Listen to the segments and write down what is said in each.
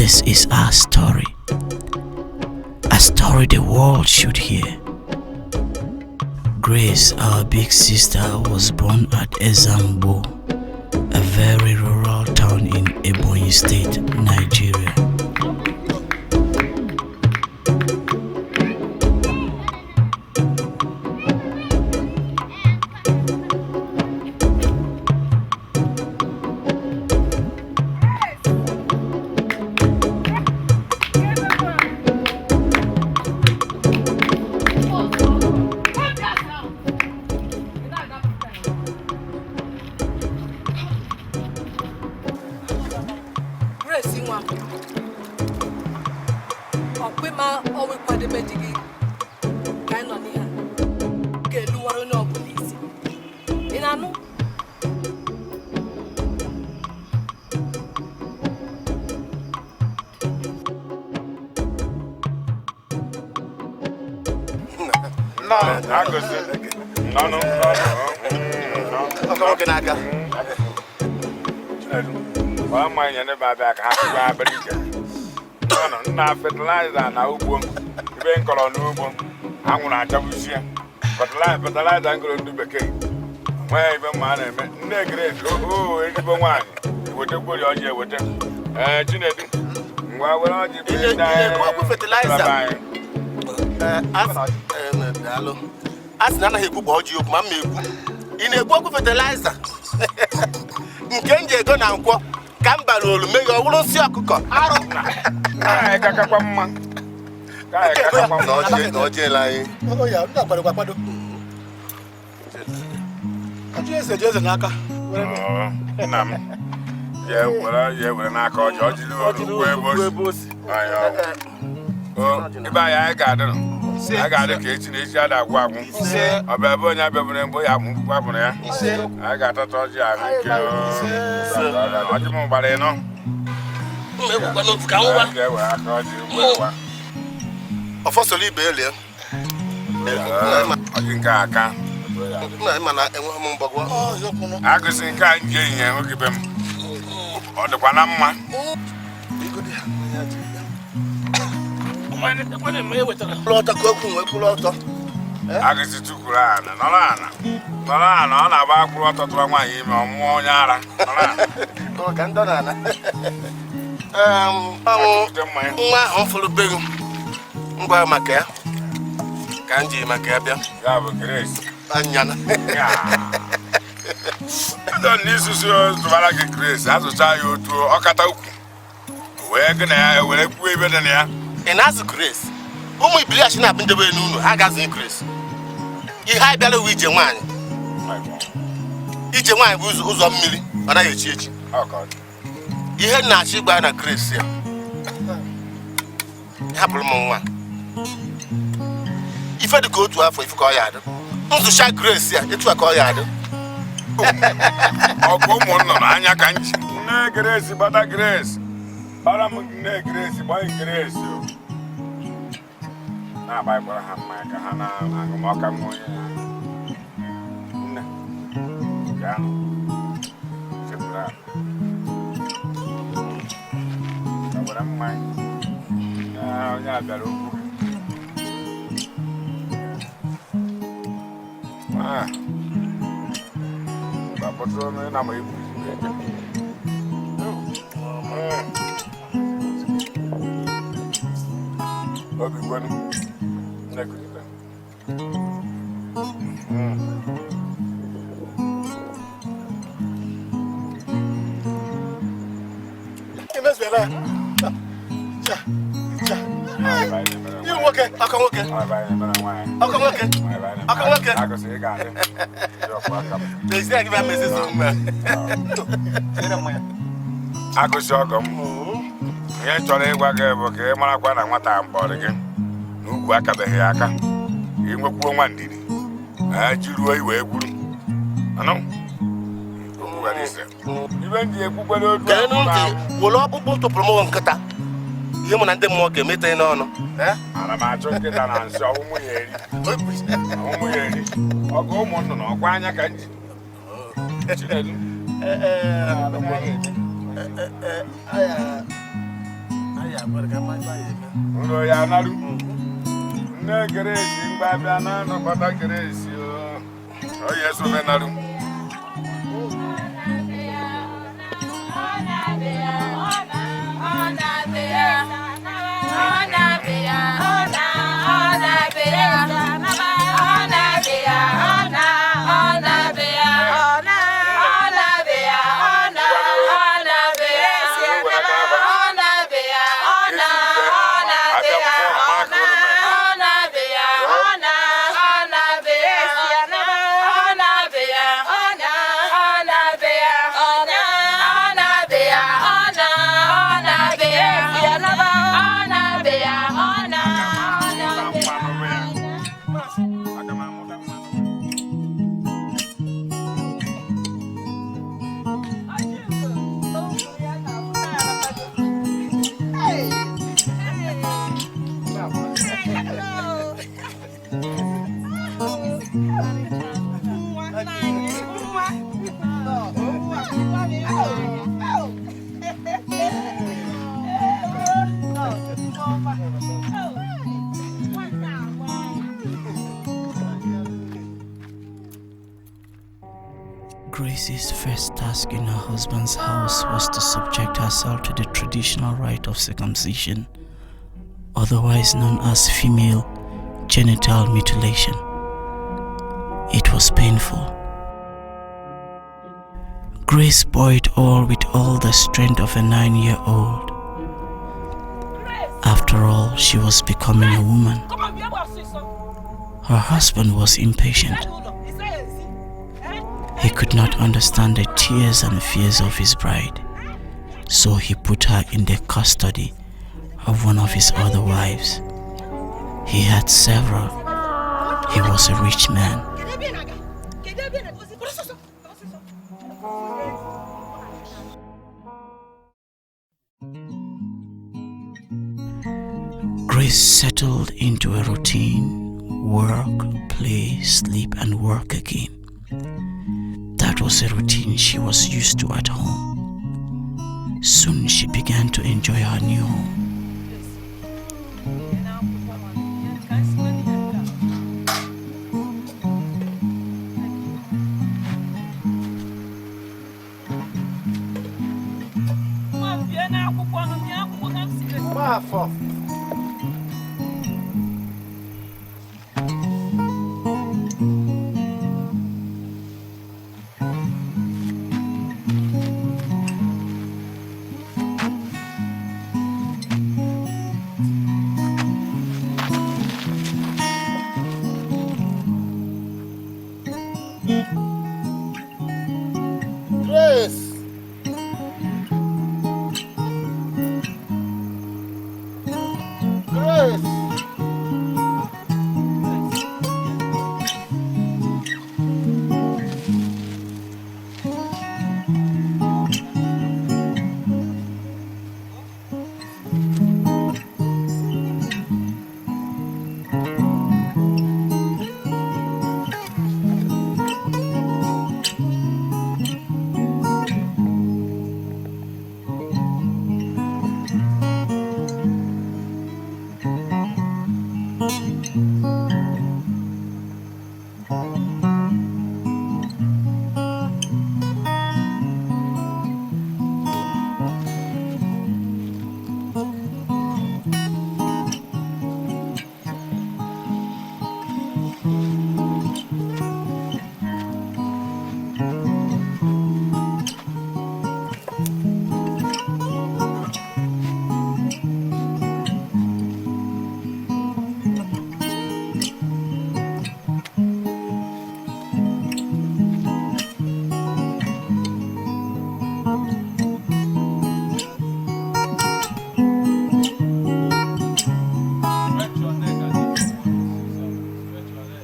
This is our story. A story the world should hear. Grace, our big sister, was born at Ezambo, a very rural town in Ebonyi State, Nigeria. Fertilizer na ugbo ibe nkọrọ n'ugbo anwụrụ achabusie fertilizer ngoro ndị bekee nwee ibe mma na-eme nne Grace ezigbo nwaanyị wetekwori ọjị ewete Chinedu ngwa were ọjị fertilizer asị na anaghị ekwukwa ọjị okwu ma mma ekwu ị na-ekwu okwu fertilizer nke m ji ego na nkwọ ka m bara olu meghe ọ bụrụ nsị ọkụkọ arụ kakakwa mma na ọjịela anyị eze n'aka nna m ya were n'aka ọjị ebe osi ebe anyị ga-adị ka echi na echi ada agwụ agwụ ọ bụ ebe onye abịabụrụ mgbe ya gbapụrụ ya anyị ga-atata ọjị ahụ ike ọjị m gbara ịnọ ọfọsọrọ ibe elie ọjị nke aka agụsị nke a nji ehihie nwoke be m ọ dịkwa na mma agụsị tukwuru ana nọrọ ana ọ na-agba akwụrụ ọtọ tụrụ nwaanyị ime ọmụọ onye ara nwa ahụ fụrụ bego ngwa maka ya ka m ji maka ya bịa ya bụ Grace anyana ndị n'isusu zụbara gị Grace azụcha ya otu ọkata ukwu wee gị na ya were kwuo ebe dị na ya ị na-azụ Grace ụmụ ibiliachi na-abụ ndebe n'ụlọ ha gazi Grace ihe anyị bịara uwe ije nwaanyị bụ ụzọ mmiri ọ naghị echi echi ihe na-achọ ịgba na Grace ya hapụrụ m nwa ife dị ka otu afọ ife ka ọ ya adị nzụcha Grace ya etu a ka ọ ya adị ọ bụ ụmụnọ n'anya ka nji nne Grace gbata Grace bara m nne Grace gbanye Grace na-agbakwara ha mmanya ka ha na-agụmọka nwa onye ya nne gaanụ chekwara were mmanya onye a bịara okwu gbapụtụrụ onye na ma egwu obi gwenu nekụta aka nwoke agụsị ọgọ m ihe chọrọ ịgwa gị bụ ka ị marakwa na nwata mkpọrọ gị na ugwu akabeghị aka inwekwuo nwa ndidi jiruo iwe gwuru ibe ndị ekwukwere otu were ọkpụkpụ tụpụrụ m nkịta ihe mụ na ndị mmụọ ga-emete n'ọnụ ana m achọ nkịta na nsị ọmụmụ ya eri ọgụ ụmụ nnụnụ ọkwa anya ka nji Chinedu Uno ya nalu. Ne Grace mbabia na no bata Grace yo. Oh yes, we nalu. Grace's first task in her husband's house was to subject herself to the traditional rite of circumcision, otherwise known as female genital mutilation. It was painful. Grace bore it all with all the strength of a 9-year-old. After all, she was becoming a woman. Her husband was impatient. He could not understand the tears and fears of his bride, so he put her in the custody of one of his other wives. He had several. He was a rich man. Grace settled into a routine: work, play, sleep, and work again. That was a routine she was used to at home. Soon she began to enjoy her new home.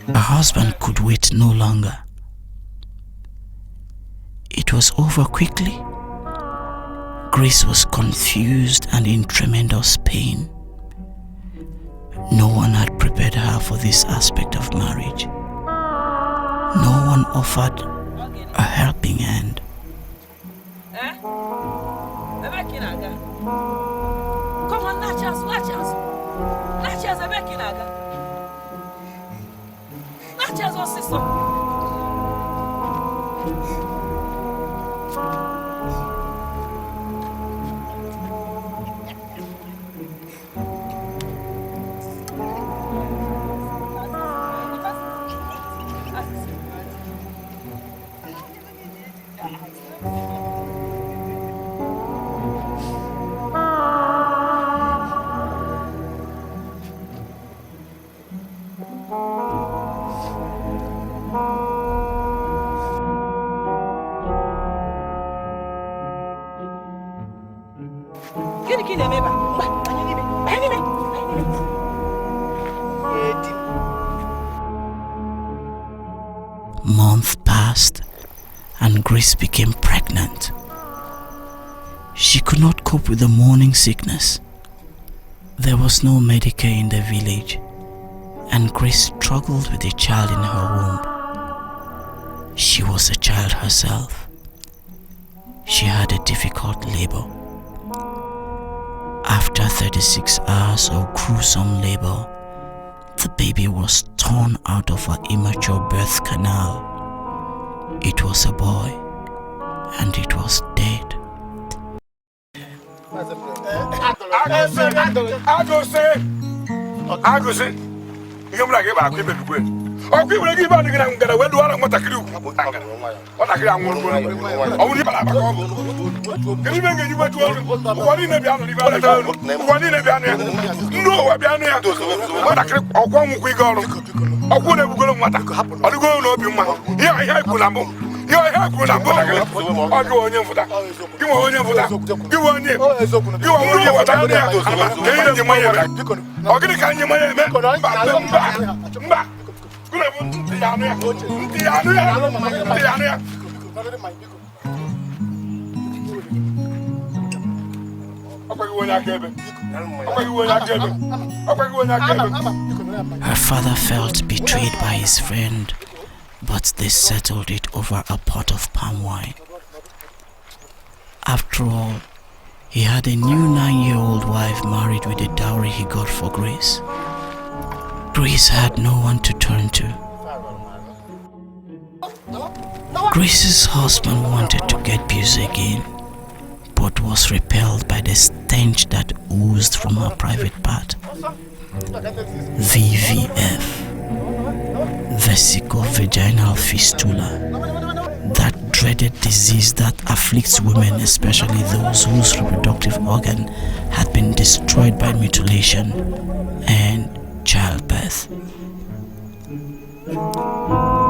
Her husband could wait no longer. It was over quickly. Grace was confused and in tremendous pain. No one had prepared her for this aspect of marriage. No one offered a helping hand. Come on now. Months passed and Grace became pregnant. She could not cope with the morning sickness. There was no Medicare in the village, and Grace struggled with a child in her womb. She was a child herself. She had a difficult labor. After 36 hours of gruesome labor, the baby was torn out of her immature birth canal. It was a boy, and it was dead. Her father felt betrayed by his friend, but they settled it over a pot of palm wine. After all, he had a new 9-year-old wife married with a dowry he got for Grace. Grace had no one to turn to. Grace's husband wanted to get busy again, but was repelled by the stench that oozed from her private part. VVF, vesico-vaginal fistula, that dreaded disease that afflicts women, especially those whose reproductive organ had been destroyed by mutilation and childbirth.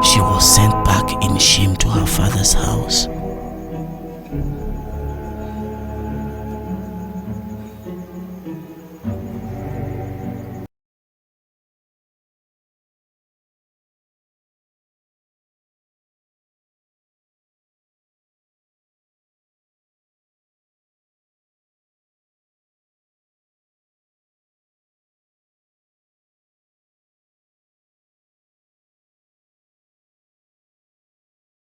She was sent back in shame to her father's house.